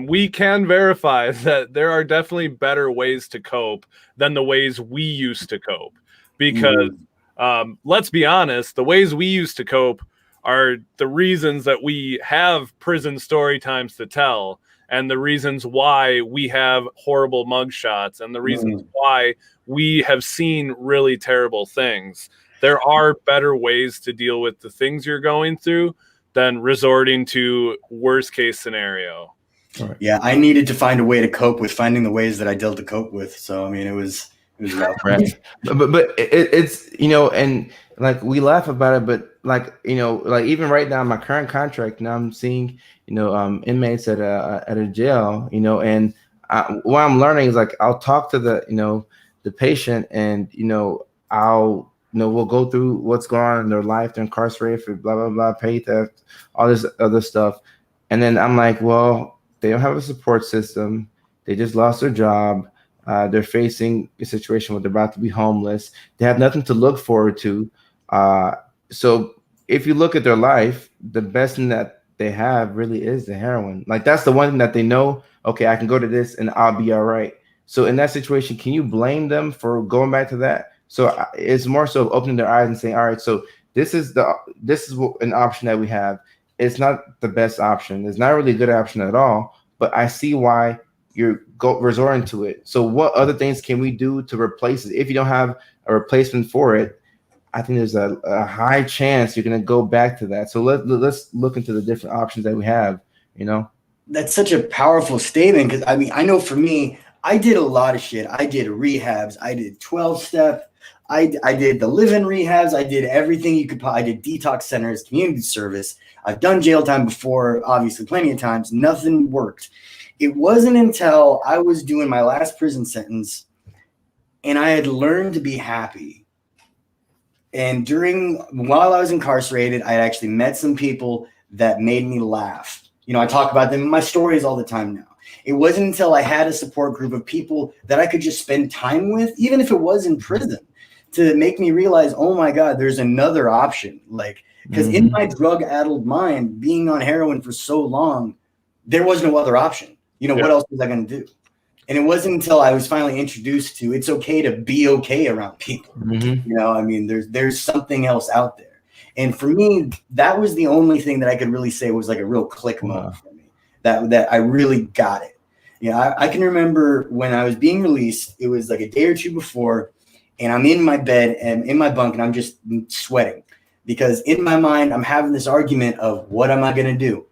we can verify that there are definitely better ways to cope than the ways we used to cope. Because let's be honest, the ways we used to cope are the reasons that we have prison story times to tell, and the reasons why we have horrible mugshots, and the reasons why we have seen really terrible things. There are better ways to deal with the things you're going through than resorting to worst case scenario. Right. Yeah, I needed to find a way to cope with finding the ways that I dealt to cope with. So, I mean, it was rough. Right. But it's, you know, and like we laugh about it, but like, you know, like even right now, my current contract, now I'm seeing, you know, inmates at a jail, you know, and what I'm learning is like, I'll talk to the patient, and, you know, we'll go through what's going on in their life. They're incarcerated for blah, blah, blah, pay theft, all this other stuff. And then I'm like, well, they don't have a support system. They just lost their job. They're facing a situation where they're about to be homeless. They have nothing to look forward to. So if you look at their life, the best thing that they have really is the heroin. Like that's the one thing that they know, okay, I can go to this and I'll be all right. So in that situation, can you blame them for going back to that? So it's more so opening their eyes and saying, all right, so this is an option that we have. It's not the best option. It's not really a good option at all, but I see why you're resorting to it. So what other things can we do to replace it? If you don't have a replacement for it, I think there's a high chance you're going to go back to that. So let's look into the different options that we have, you know? That's such a powerful statement, because I mean, I know for me, I did a lot of shit. I did rehabs. I did 12-step. I did the live-in rehabs. I did everything you could. I did detox centers, community service. I've done jail time before, obviously, plenty of times. Nothing worked. It wasn't until I was doing my last prison sentence and I had learned to be happy. And while I was incarcerated, I actually met some people that made me laugh. You know, I talk about them in my stories all the time now. It wasn't until I had a support group of people that I could just spend time with, even if it was in prison, to make me realize, oh my God, there's another option. Like, because in my drug-addled mind, being on heroin for so long, there was no other option. You know, what else was I going to do? And it wasn't until I was finally introduced to it's okay to be okay around people. You know, I mean, there's something else out there. And for me, that was the only thing that I could really say was like a real click moment for me, that I really got it. You know, I can remember when I was being released, it was like a day or two before, and I'm in my bed and in my bunk and I'm just sweating because in my mind, I'm having this argument of what am I going to do?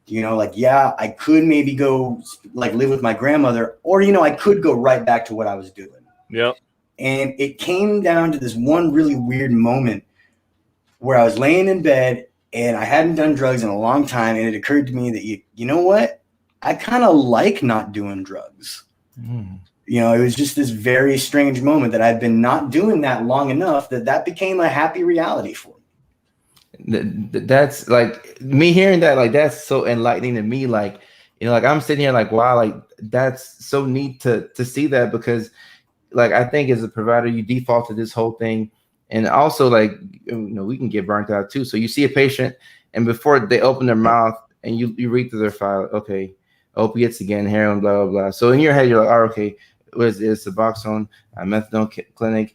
You know, like, yeah, I could maybe go like live with my grandmother, or, you know, I could go right back to what I was doing. Yep. And it came down to this one really weird moment where I was laying in bed and I hadn't done drugs in a long time. And it occurred to me that, you know what? I kind of like not doing drugs. You know, it was just this very strange moment that I'd been not doing that long enough that became a happy reality for me. That's like me hearing that, like that's so enlightening to me. Like, you know, like I'm sitting here like, wow, like that's so neat to see that, because like I think as a provider you default to this whole thing, and also like, you know, we can get burnt out too. So you see a patient and before they open their mouth and you read through their file, okay, opiates again, heroin, blah blah blah. So in your head you're like, oh, okay, what is it? Suboxone, methadone clinic,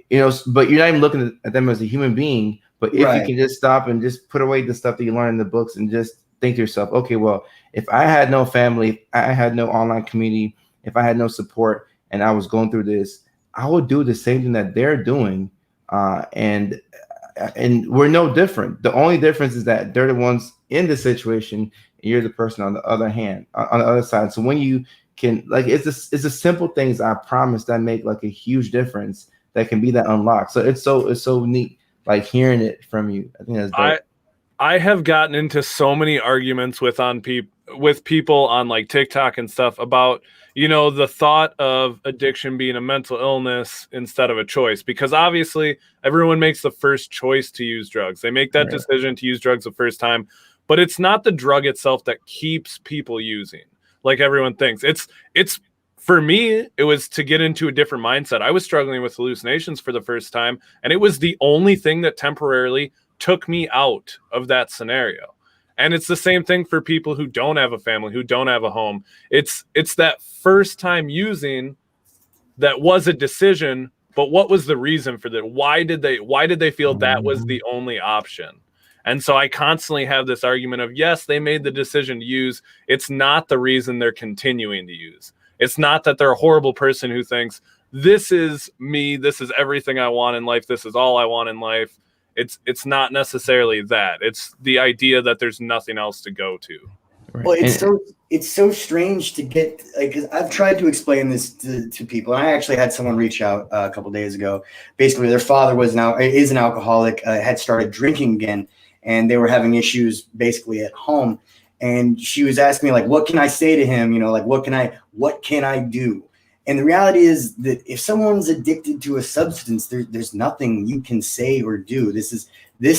you know, but you're not even looking at them as a human being. But if you can just stop and just put away the stuff that you learn in the books and just think to yourself, okay, well, if I had no family, I had no online community, if I had no support and I was going through this, I would do the same thing that they're doing. And we're no different. The only difference is that they're the ones in the situation and you're the person on the other hand, on the other side. So when you can, like, it's the simple things, I promise, that make like a huge difference, that can be that unlock. So it's so neat, like hearing it from you. I think that's dope. I have gotten into so many arguments with people on like TikTok and stuff about, you know, the thought of addiction being a mental illness instead of a choice, because obviously everyone makes the first choice to use drugs. They make that decision to use drugs the first time, but it's not the drug itself that keeps people using like everyone thinks. It's for me, it was to get into a different mindset. I was struggling with hallucinations for the first time, and it was the only thing that temporarily took me out of that scenario. And it's the same thing for people who don't have a family, who don't have a home. It's that first time using that was a decision, but what was the reason for that? Why did they feel that was the only option? And so I constantly have this argument of, yes, they made the decision to use. It's not the reason they're continuing to use. It's not that they're a horrible person who thinks this is me, this is everything I want in life, this is all I want in life. It's not necessarily that. It's the idea that there's nothing else to go to. Well, it's so strange to get, like, 'cause I've tried to explain this to people. And I actually had someone reach out a couple days ago. Basically, their father is an alcoholic, had started drinking again, and they were having issues basically at home. And she was asking me, like, what can I say to him? You know, like, what can I do? And the reality is that if someone's addicted to a substance, there's nothing you can say or do. This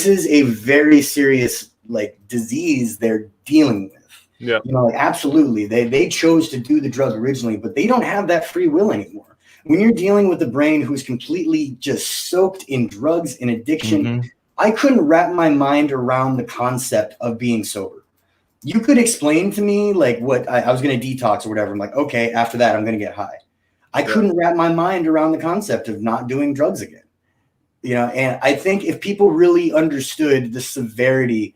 is a very serious, like, disease they're dealing with. Yeah. You know, like, absolutely. They chose to do the drug originally, but they don't have that free will anymore. When you're dealing with a brain who's completely just soaked in drugs and addiction, I couldn't wrap my mind around the concept of being sober. You could explain to me like what I was going to detox or whatever. I'm like, okay, after that, I'm going to get high. I couldn't wrap my mind around the concept of not doing drugs again. You know, and I think if people really understood the severity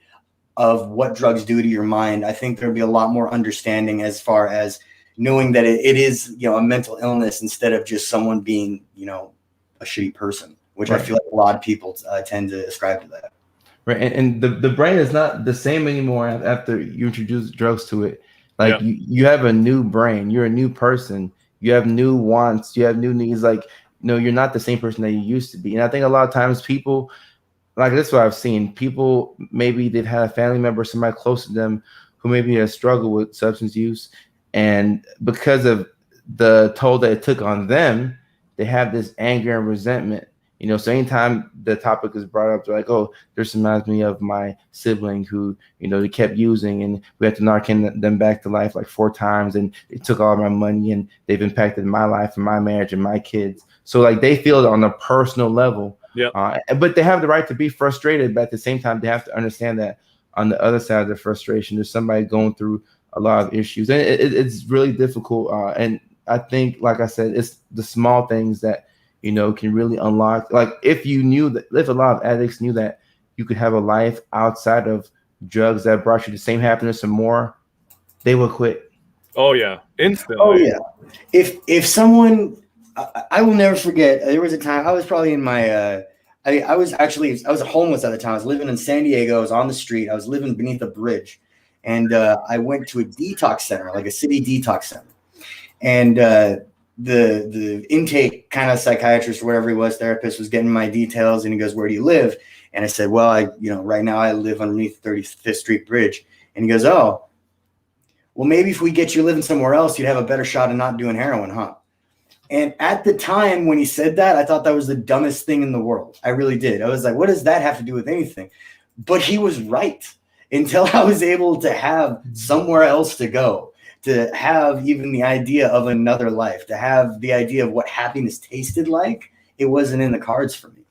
of what drugs do to your mind, I think there'd be a lot more understanding as far as knowing that it is, you know, a mental illness instead of just someone being, you know, a shitty person, which I feel like a lot of people tend to ascribe to that. Right, and the brain is not the same anymore after you introduce drugs to it. Like you have a new brain, you're a new person, you have new wants, you have new needs. Like, no, you're not the same person that you used to be. And I think a lot of times people, like, that's what I've seen. People, maybe they've had a family member, somebody close to them who maybe has struggled with substance use, And because of the toll that it took on them, they have this anger and resentment. So anytime the topic is brought up, they're like, oh, this reminds me of my sibling who, they kept using, and we had to Narcan them back to life like 4 times, and it took all my money, and they've impacted my life and my marriage and my kids. So like they feel it on a personal level. Yeah. But they have the right to be frustrated, but at the same time, they have to understand that on the other side of the frustration, there's somebody going through a lot of issues, and it's really difficult. And I think, like I said, it's the small things that can really unlock. Like if a lot of addicts knew that you could have a life outside of drugs that brought you the same happiness and more, they would quit. Oh yeah, instantly. Oh yeah. If someone, I will never forget. There was a time I was probably in my. I was homeless at the time. I was living in San Diego. I was on the street. I was living beneath a bridge, and I went to a detox center, like a city detox center, and the intake kind of psychiatrist or whatever he was, therapist, was getting my details, and he goes, "Where do you live?" And I said, "Well, right now I live underneath 35th Street Bridge." And he goes, "Oh, well, maybe if we get you living somewhere else, you'd have a better shot of not doing heroin, huh?" And at the time when he said that, I thought that was the dumbest thing in the world. I really did. I was like, what does that have to do with anything? But he was right. Until I was able to have somewhere else to go, to have even the idea of another life, to have the idea of what happiness tasted like, it wasn't in the cards for me.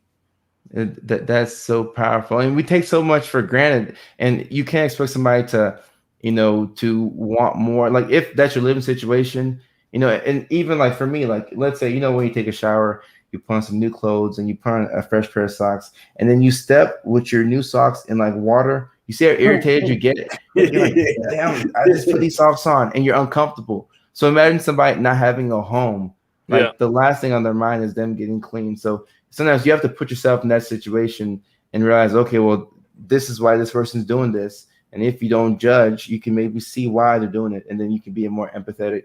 That's so powerful. And we take so much for granted, and you can't expect somebody to, to want more. Like if that's your living situation, and even like for me, like let's say, when you take a shower, you put on some new clothes and you put on a fresh pair of socks, and then you step with your new socks in like water. You see how irritated you get? You're like, damn, I just put these socks on, and you're uncomfortable. So imagine somebody not having a home. Like the last thing on their mind is them getting clean. So sometimes you have to put yourself in that situation and realize, okay, well, this is why this person's doing this. And if you don't judge, you can maybe see why they're doing it, and then you can be a more empathetic,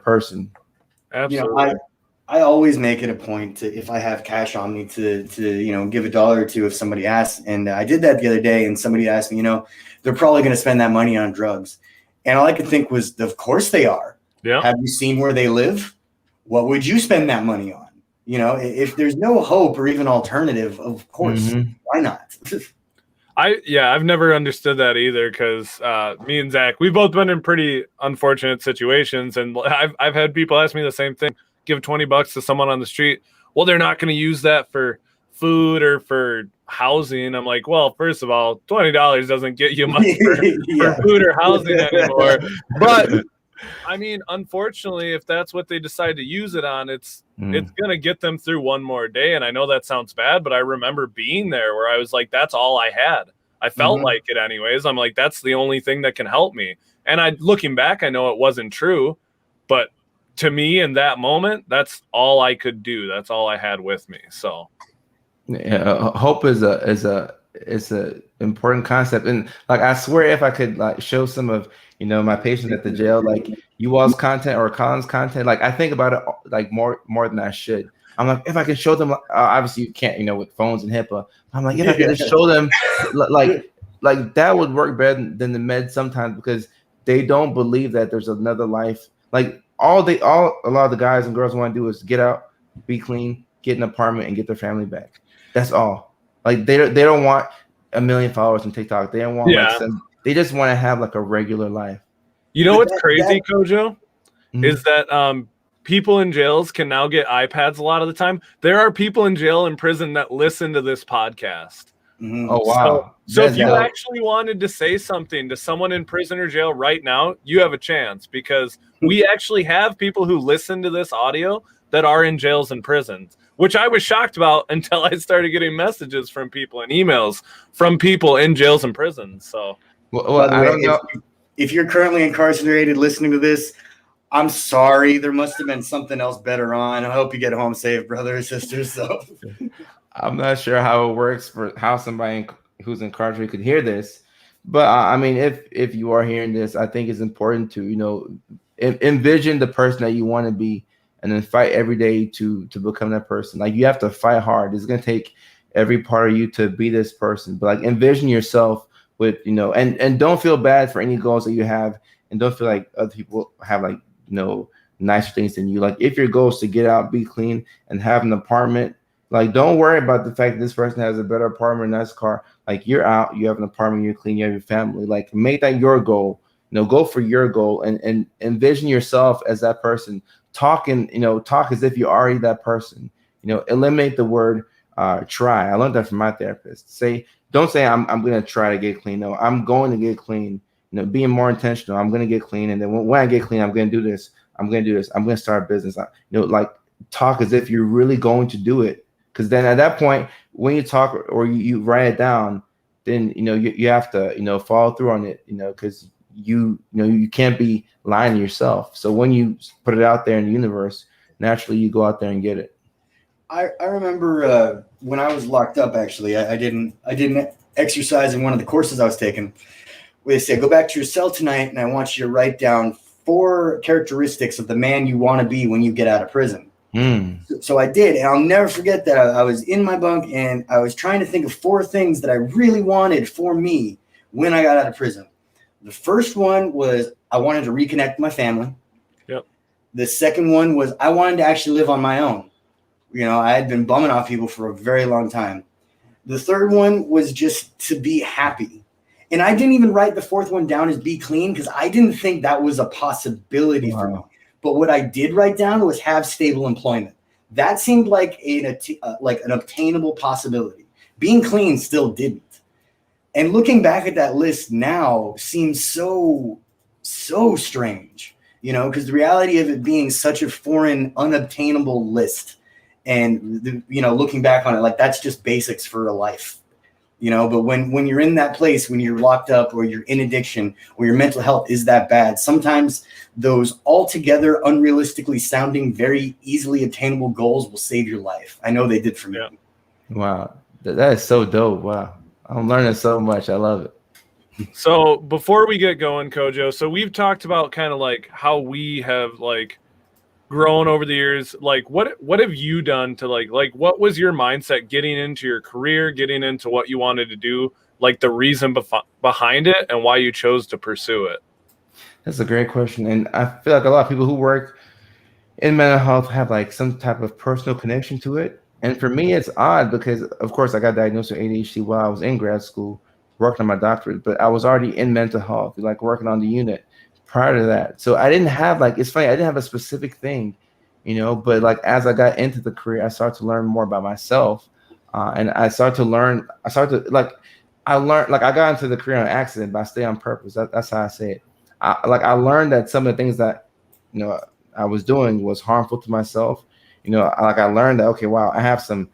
person. Absolutely. I always make it a point to, if I have cash on me, to give $1 or $2 if somebody asks. And I did that the other day, and somebody asked me, they're probably going to spend that money on drugs. And all I could think was, of course they are. Yeah. Have you seen where they live? What would you spend that money on? If there's no hope or even alternative, of course, why not? I've never understood that either, because me and Zach, we've both been in pretty unfortunate situations, and I've had people ask me the same thing. Give $20 to someone on the street. Well, they're not going to use that for food or for housing. I'm like, well, first of all, $20 doesn't get you much for food or housing anymore. But I mean, unfortunately, if that's what they decide to use it on, it's going to get them through one more day. And I know that sounds bad, but I remember being there where I was like, that's all I had. I felt like it anyways. I'm like, that's the only thing that can help me. And looking back, I know it wasn't true, but to me in that moment, that's all I could do. That's all I had with me. So hope is a important concept. And like, I swear, if I could like show some of, my patients at the jail, like you all's content or Colin's content, like I think about it like more than I should. I'm like, if I can show them, obviously you can't, with phones and HIPAA. I'm like, if I could just show them like that would work better than the meds sometimes, because they don't believe that there's another life. Like a lot of the guys and girls want to do is get out, be clean, get an apartment, and get their family back. That's all. Like they don't want 1 million followers on TikTok. They don't want they just want to have like a regular life. What's crazy, Kojo, is that people in jails can now get iPads a lot of the time. There are people in jail and prison that listen to this podcast. Oh, wow. So if you actually wanted to say something to someone in prison or jail right now, you have a chance, because we actually have people who listen to this audio that are in jails and prisons, which I was shocked about until I started getting messages from people and emails from people in jails and prisons. So, I don't know. If you're currently incarcerated listening to this, I'm sorry. There must have been something else better on. I hope you get home safe, brother or sister. So I'm not sure how it works for how somebody who's incarcerated could hear this, but I mean, if you are hearing this, I think it's important to envision the person that you want to be, and then fight every day to become that person. Like you have to fight hard. It's gonna take every part of you to be this person, but like envision yourself with and don't feel bad for any goals that you have and don't feel like other people have like, nicer things than you. Like if your goal is to get out, be clean, and have an apartment, like don't worry about the fact that this person has a better apartment, nice car. Like you're out, you have an apartment, you're clean, you have your family. Like make that your goal. Go for your goal and envision yourself as that person. Talk as if you're already that person. Eliminate the word try. I learned that from my therapist. Don't say I'm going to try to get clean. No, I'm going to get clean. Being more intentional. I'm going to get clean, and then when I get clean, I'm going to do this. I'm going to do this. I'm going to start a business. Like talk as if you're really going to do it. Because then at that point, when you talk or you write it down, then you have to follow through on it. Because you can't be lying to yourself. So when you put it out there in the universe, naturally you go out there and get it. I remember when I was locked up. Actually, I didn't exercise in one of the courses I was taking. Where they say, go back to your cell tonight, and I want you to write down 4 characteristics of the man you want to be when you get out of prison. So I did, and I'll never forget that. I was in my bunk, and I was trying to think of 4 things that I really wanted for me when I got out of prison. The first one was I wanted to reconnect with my family. Yep. The second one was I wanted to actually live on my own. I had been bumming off people for a very long time. The third one was just to be happy. And I didn't even write the 4th one down as be clean because I didn't think that was a possibility for me. But what I did write down was have stable employment. That seemed like an obtainable possibility. Being clean still didn't. And looking back at that list now seems so strange, because the reality of it being such a foreign, unobtainable list. And, looking back on it, like that's just basics for a life. But when you're in that place, when you're locked up or you're in addiction or your mental health is that bad, sometimes those altogether unrealistically sounding, very easily obtainable goals will save your life. I know they did for me. Yeah. Wow. That is so dope. Wow. I'm learning so much. I love it. So before we get going, Kojo, so we've talked about kind of like how we have like grown over the years. Like what have you done to like what was your mindset getting into your career, getting into what you wanted to do, like the reason behind it and why you chose to pursue it? That's a great question. And I feel like a lot of people who work in mental health have like some type of personal connection to it. And for me, it's odd because of course I got diagnosed with ADHD while I was in grad school working on my doctorate, but I was already in mental health, like working on the unit prior to that. So I didn't have it's funny, I didn't have a specific thing, but like as I got into the career, I started to learn more about myself. And I got into the career on accident, but I stay on purpose. That's how I say it. I learned that some of the things that, I was doing was harmful to myself. I learned that, okay, wow, I have some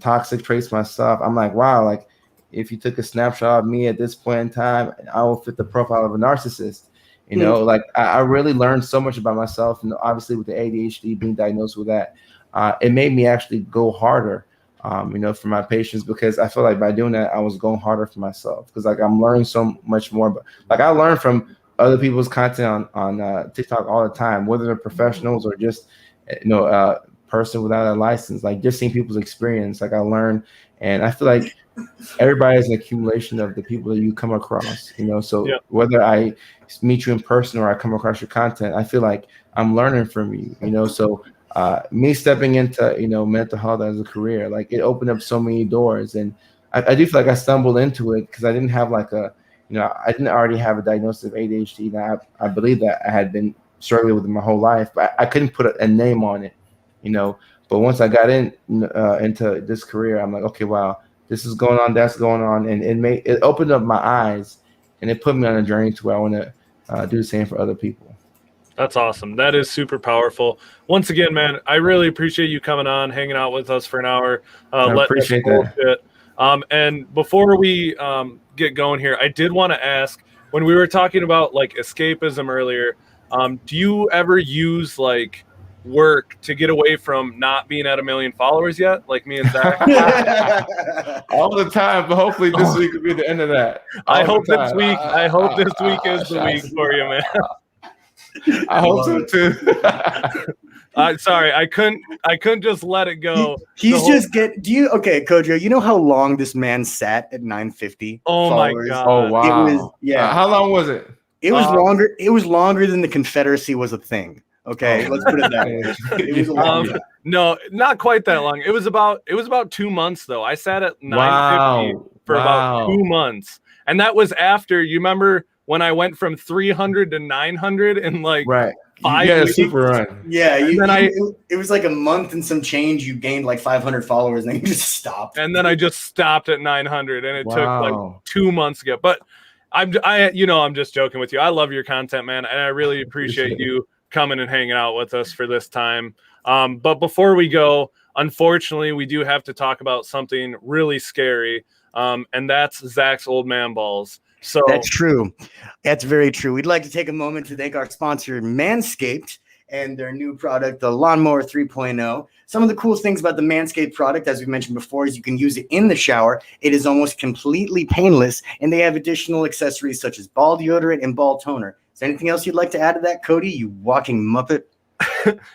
toxic traits myself. I'm like, wow, like if you took a snapshot of me at this point in time, I will fit the profile of a narcissist. I really learned so much about myself, and obviously with the ADHD, being diagnosed with that, it made me actually go harder, for my patients, because I feel like by doing that, I was going harder for myself, because like I'm learning so much more. But like I learn from other people's content on TikTok all the time, whether they're professionals or just person without a license, like just seeing people's experience. Like I learn, and I feel like everybody is an accumulation of the people that you come across, so yeah. Whether I meet you in person or I come across your content, I feel like I'm learning from you, so me stepping into mental health as a career, like it opened up so many doors. And I do feel like I stumbled into it because I didn't have I didn't already have a diagnosis of ADHD. Now I believe that I had been struggling with it my whole life, but I couldn't put a name on it, but once I got into this career, I'm like, okay, wow, this is going on, that's going on. And it opened up my eyes, and it put me on a journey to where I want to do the same for other people. That's awesome. That is super powerful. Once again, man, I really appreciate you coming on, hanging out with us for an hour. I appreciate that. And before we get going here, I did want to ask, when we were talking about like escapism earlier, do you ever use like work to get away from not being at 1 million followers yet, like me and Zach? All the time, but hopefully this week will be the end of that. I hope this week is the week for you, man. I hope so too. Sorry, I couldn't just let it go. Okay, Kojo, you know how long this man sat at 950? Oh followers? my God. Oh wow. It was, yeah. How long was it? It was longer. It was longer than the Confederacy was a thing. Okay, let's put it that way. It was a long time. No, not quite that long. It was about 2 months though. I sat at 950 for about 2 months, and that was after. You remember when I went from 300 to 900 in like 5 weeks? Super run. Yeah, it was like a month and some change. You gained like 500 followers, and then you just stopped. And then I just stopped at 900, and it took like 2 months to get. But I'm just joking with you. I love your content, man, and I really appreciate you coming and hanging out with us for this time. But before we go, unfortunately, we do have to talk about something really scary, and that's Zach's old man balls. So that's true. That's very true. We'd like to take a moment to thank our sponsor, Manscaped, and their new product, the Lawnmower 3.0. Some of the coolest things about the Manscaped product, as we mentioned before, is you can use it in the shower. It is almost completely painless, and they have additional accessories such as ball deodorant and ball toner. Is there anything else you'd like to add to that, Cody, you walking Muppet?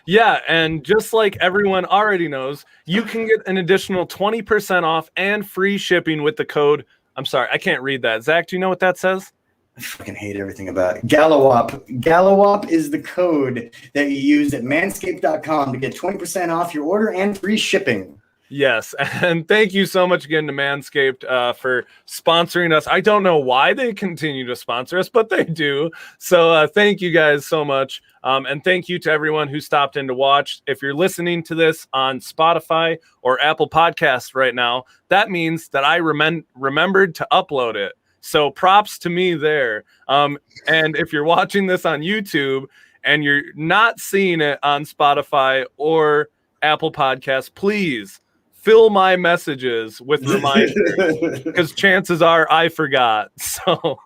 Yeah, and just like everyone already knows, you can get an additional 20% off and free shipping with the code. I'm sorry, I can't read that. Zach, do you know what that says? I fucking hate everything about it. Gallowop. Gallowop is the code that you use at manscaped.com to get 20% off your order and free shipping. Yes, and thank you so much again to Manscaped for sponsoring us. I don't know why they continue to sponsor us, but they do. So thank you guys so much. And thank you to everyone who stopped in to watch. If you're listening to this on Spotify or Apple Podcasts right now, that means that I remembered to upload it. So props to me there. And if you're watching this on YouTube and you're not seeing it on Spotify or Apple Podcasts, please fill my messages with reminders because chances are I forgot. So, all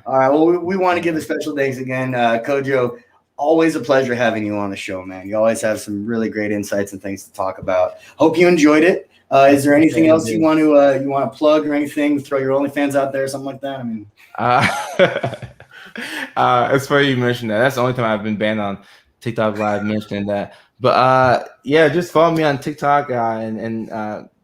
right. Well, we want to give a special thanks again, Kojo. Always a pleasure having you on the show, man. You always have some really great insights and things to talk about. Hope you enjoyed it. Is there anything else you want to plug or anything? Throw your OnlyFans out there or something like that? I mean, it's funny you mentioned that. That's the only time I've been banned on TikTok Live mentioning that. But yeah, just follow me on TikTok and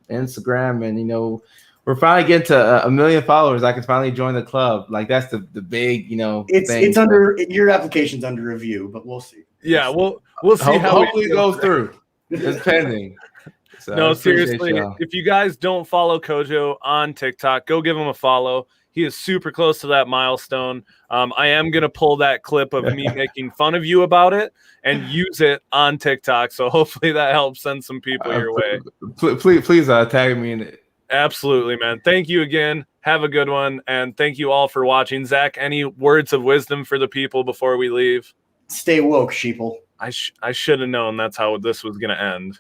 Instagram, and we're finally getting to 1 million followers. I can finally join the club. Like that's the big it's under your application's under review, but we'll see. Yeah, we'll see how hopefully it goes through. It's pending. So no, seriously, if you guys don't follow Kojo on TikTok, go give him a follow. He is super close to that milestone. I am going to pull that clip of me making fun of you about it and use it on TikTok. So hopefully that helps send some people your way. Please tag me in it. Absolutely, man. Thank you again. Have a good one. And thank you all for watching. Zach, any words of wisdom for the people before we leave? Stay woke, sheeple. I should have known that's how this was going to end.